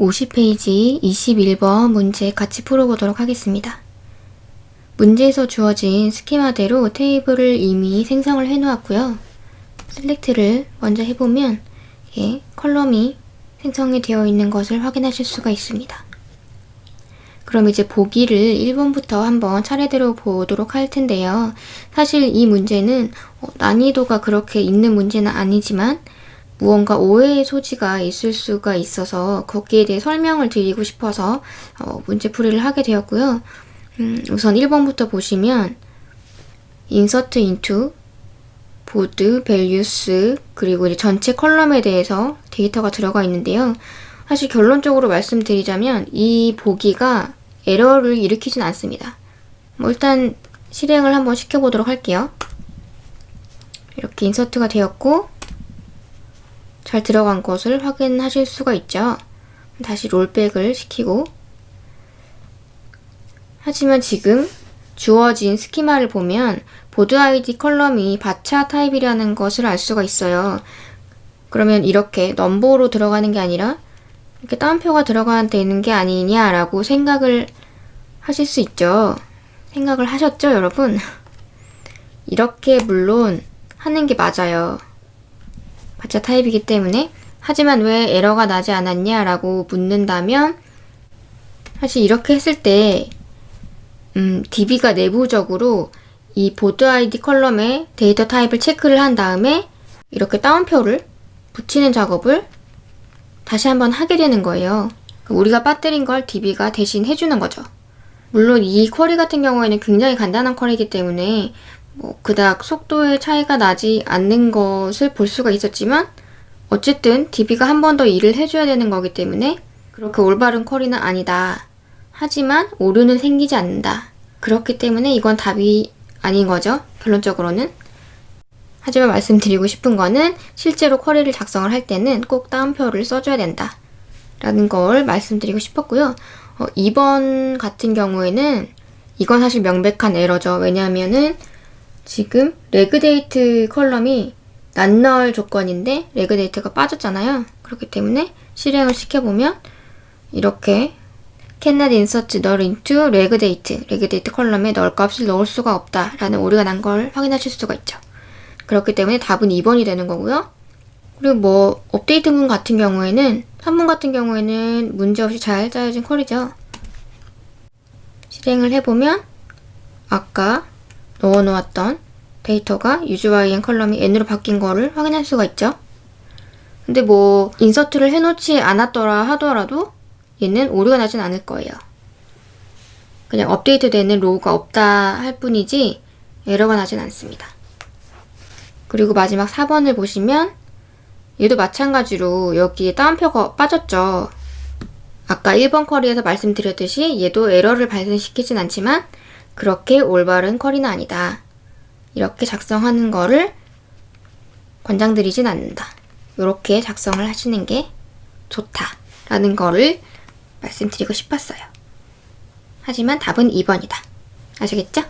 50페이지 21번 문제 같이 풀어보도록 하겠습니다. 문제에서 주어진 스키마대로 테이블을 이미 생성을 해 놓았고요. 셀렉트를 먼저 해보면 컬럼이 생성이 되어 있는 것을 확인하실 수가 있습니다. 그럼 이제 보기를 1번부터 한번 차례대로 보도록 할 텐데요. 사실 이 문제는 난이도가 그렇게 있는 문제는 아니지만 무언가 오해의 소지가 있을 수가 있어서 거기에 대해 설명을 드리고 싶어서 문제풀이를 하게 되었고요. 우선 1번부터 보시면 insert into, board, values, 그리고 이제 전체 컬럼에 대해서 데이터가 들어가 있는데요. 사실 결론적으로 말씀드리자면 이 보기가 에러를 일으키진 않습니다. 일단 실행을 한번 시켜보도록 할게요. 이렇게 인서트가 되었고 잘 들어간 것을 확인하실 수가 있죠. 다시 롤백을 시키고, 하지만 지금 주어진 스키마를 보면 보드 아이디 컬럼이 바차 타입이라는 것을 알 수가 있어요. 그러면 이렇게 넘버로 들어가는 게 아니라 이렇게 따옴표가 들어가는 게 아니냐라고 생각을 하실 수 있죠. 생각을 하셨죠, 여러분? 이렇게 물론 하는 게 맞아요. 바차 타입이기 때문에. 하지만 왜 에러가 나지 않았냐라고 묻는다면 사실 이렇게 했을 때 DB가 내부적으로 이 보드 아이디 컬럼의 데이터 타입을 체크를 한 다음에 이렇게 따옴표를 붙이는 작업을 다시 한번 하게 되는 거예요. 우리가 빠뜨린 걸 DB가 대신 해주는 거죠. 물론 이 쿼리 같은 경우에는 굉장히 간단한 쿼리이기 때문에 그닥 속도의 차이가 나지 않는 것을 볼 수가 있었지만 어쨌든 DB가 한 번 더 일을 해줘야 되는 거기 때문에 그렇게 올바른 쿼리는 아니다. 하지만 오류는 생기지 않는다. 그렇기 때문에 이건 답이 아닌 거죠. 결론적으로는. 하지만 말씀드리고 싶은 거는 실제로 쿼리를 작성을 할 때는 꼭 따옴표를 써줘야 된다. 라는 걸 말씀드리고 싶었고요. 2번 같은 경우에는 이건 사실 명백한 에러죠. 왜냐하면은 지금 레그데이트 컬럼이 not 조건인데 레그데이트가 빠졌잖아요. 그렇기 때문에 실행을 시켜보면 이렇게 cannot insert null into regdate, 레그데이트 컬럼에 null 값을 넣을 수가 없다 라는 오류가 난 걸 확인하실 수가 있죠. 그렇기 때문에 답은 2번이 되는 거고요. 그리고 업데이트문 같은 경우에는 3문 같은 경우에는 문제없이 잘 짜여진 쿼리죠. 실행을 해보면 아까 넣어놓았던 데이터가 useyn 컬럼이 n으로 바뀐 거를 확인할 수가 있죠. 근데 인서트를 해놓지 않았더라 하더라도 얘는 오류가 나진 않을 거예요. 그냥 업데이트 되는 로우가 없다 할 뿐이지 에러가 나진 않습니다. 그리고 마지막 4번을 보시면 얘도 마찬가지로 여기에 따옴표가 빠졌죠. 아까 1번 쿼리에서 말씀드렸듯이 얘도 에러를 발생시키진 않지만 그렇게 올바른 쿼리는 아니다. 이렇게 작성하는 거를 권장드리진 않는다. 이렇게 작성을 하시는 게 좋다라는 거를 말씀드리고 싶었어요. 하지만 답은 2번이다. 아시겠죠?